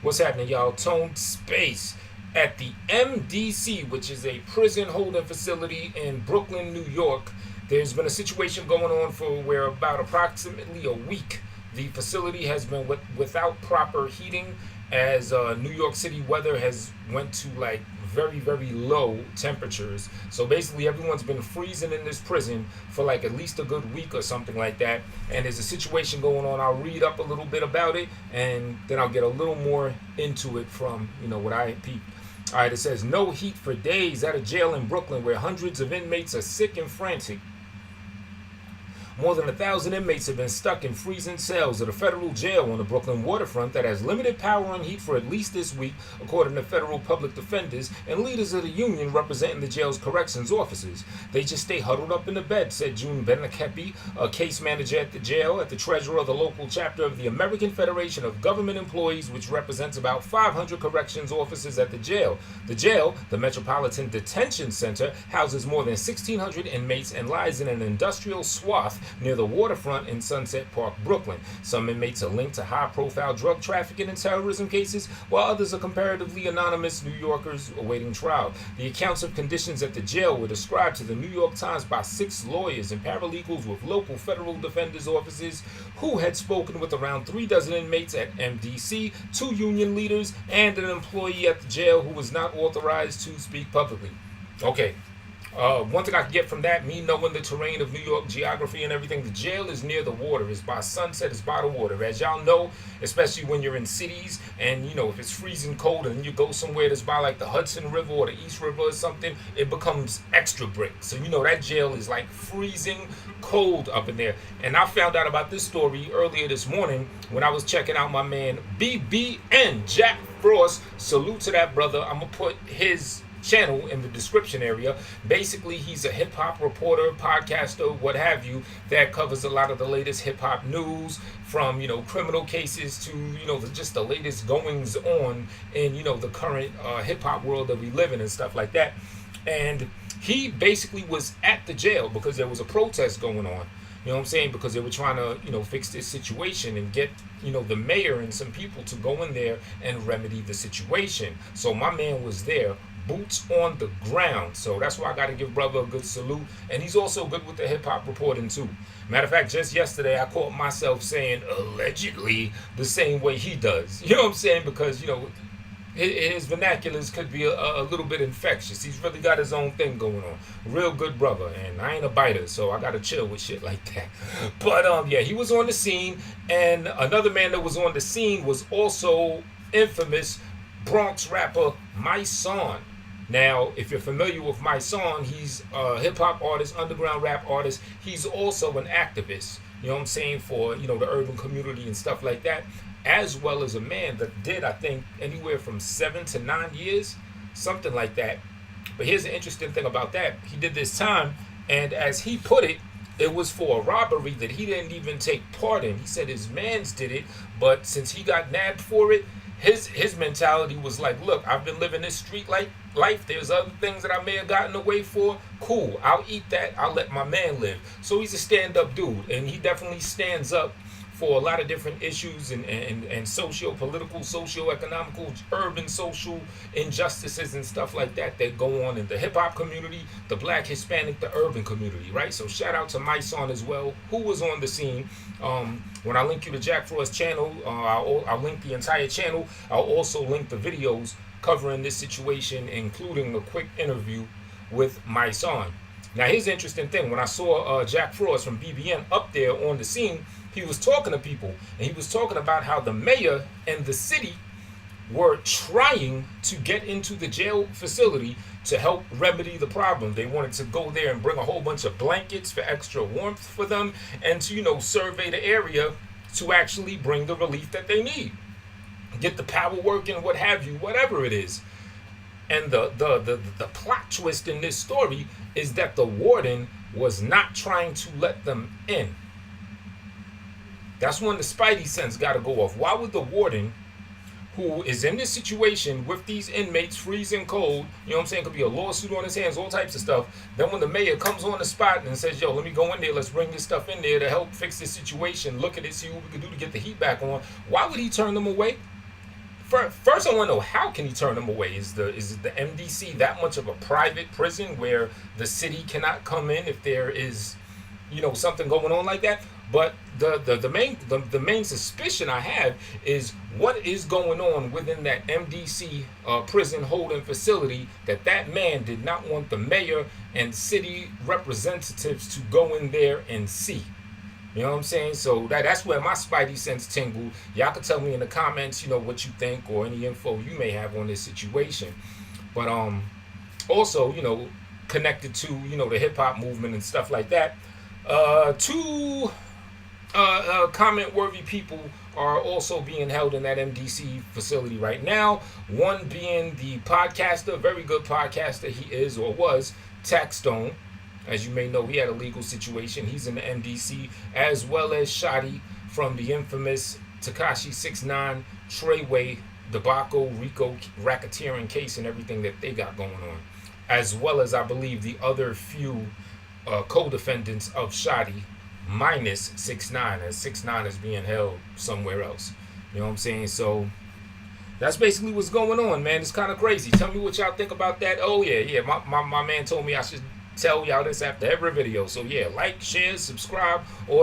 What's happening, y'all? Tone Space at the MDC, which is a prison holding facility in Brooklyn, New York. There's been a situation going on for where about approximately a week the facility has been without proper heating, as New York City weather has went to like very low temperatures. So basically everyone's been freezing in this prison for like at least a good week or something like that. And there's a situation going on. I'll read up a little bit about it and then I'll get a little more into it from what I peeped. All right, it says no heat for days at a jail in Brooklyn where hundreds of inmates are sick and frantic. More than 1,000 inmates have been stuck in freezing cells at a federal jail on the Brooklyn waterfront that has limited power and heat for at least this week, according to federal public defenders and leaders of the union representing the jail's corrections officers. They just stay huddled up in the bed, said June Benakepi, a case manager at the jail, at the treasurer of the local chapter of the American Federation of Government Employees, which represents about 500 corrections officers at the jail. The jail, the Metropolitan Detention Center, houses more than 1,600 inmates and lies in an industrial swath near the waterfront in Sunset Park, Brooklyn. Some inmates are linked to high-profile drug trafficking and terrorism cases, while others are comparatively anonymous New Yorkers awaiting trial. The accounts of conditions at the jail were described to the New York Times by 6 lawyers and paralegals with local federal defenders' offices who had spoken with around 3 dozen inmates at MDC, 2 union leaders, and an employee at the jail who was not authorized to speak publicly. Okay. One thing I can get from that, me knowing the terrain of New York geography and everything, the jail is near the water. It's by sunset, it's by the water. As y'all know, especially when you're in cities and, if it's freezing cold and you go somewhere that's by like the Hudson River or the East River or something, it becomes extra brick. So, that jail is like freezing cold up in there. And I found out about this story earlier this morning when I was checking out my man BBN, Jack Frost. Salute to that brother. I'm going to put his channel in the description area. Basically, he's a hip-hop reporter, podcaster, what have you, that covers a lot of the latest hip-hop news, from criminal cases to just the latest goings on in the current hip-hop world that we live in and stuff like that. And he basically was at the jail because there was a protest going on. You know what I'm saying? Because they were trying to, fix this situation and get, the mayor and some people to go in there and remedy the situation. So my man was there, boots on the ground. So that's why I got to give brother a good salute. And he's also good with the hip-hop reporting too. Matter of fact, just yesterday I caught myself saying allegedly the same way he does. You know what I'm saying? Because, his vernaculars could be a little bit infectious. He's really got his own thing going on. Real good brother. And I ain't a biter, so I got to chill with shit like that. But, yeah, he was on the scene. And another man that was on the scene was also infamous Bronx rapper Mysonne. Now, if you're familiar with Mysonne, he's a hip-hop artist, underground rap artist. He's also an activist, for, the urban community and stuff like that, as well as a man that did, I think, anywhere from 7 to 9 years, something like that. But here's the interesting thing about that. He did this time, and as he put it, it was for a robbery that he didn't even take part in. He said his mans did it, but since he got nabbed for it, his mentality was like, look, I've been living this street life. There's other things that I may have gotten away for. Cool, I'll eat that. I'll let my man live. So he's a stand-up dude, and he definitely stands up for a lot of different issues and socio-political, socio-economical, urban social injustices and stuff like that go on in the hip-hop community, the black, Hispanic, the urban community, right? So shout out to Mysonne as well, who was on the scene. When I link you to Jack Frost's channel, I'll link the entire channel. I'll also link the videos covering this situation, including a quick interview with Mysonne. Now, here's the interesting thing. When I saw Jack Frost from BBN up there on the scene, he was talking to people, and he was talking about how the mayor and the city were trying to get into the jail facility to help remedy the problem. They wanted to go there and bring a whole bunch of blankets for extra warmth for them and to, survey the area to actually bring the relief that they need. Get the power working, what have you, whatever it is. And the plot twist in this story is that the warden was not trying to let them in. That's when the spidey sense got to go off. Why would the warden, who is in this situation with these inmates freezing cold, could be a lawsuit on his hands, all types of stuff. Then when the mayor comes on the spot and says, yo, let me go in there, let's bring this stuff in there to help fix this situation, look at it, see what we can do to get the heat back on. Why would he turn them away? first I want to know, how can he turn them away? Is the MDC that much of a private prison where the city cannot come in if there is, something going on like that? But the main suspicion I have is what is going on within that MDC prison holding facility that man did not want the mayor and city representatives to go in there and see. You know what I'm saying? So that's where my spidey sense tingled. Y'all can tell me in the comments, what you think or any info you may have on this situation. But also, connected to, the hip hop movement and stuff like that. Two comment worthy people are also being held in that MDC facility right now. One being the podcaster, very good podcaster he is or was, Taxstone. As you may know, he had a legal situation. He's in the MDC, as well as Shady from the infamous Tekashi 6ix9ine Treyway debacle, Rico racketeering case, and everything that they got going on, as well as, I believe, the other few co-defendants of Shady, minus 6ix9ine, as 6ix9ine is being held somewhere else. You know what I'm saying? So that's basically what's going on, man. It's kind of crazy. Tell me what y'all think about that. Oh, yeah. My man told me I should tell y'all this after every video. So, yeah, like, share, subscribe, or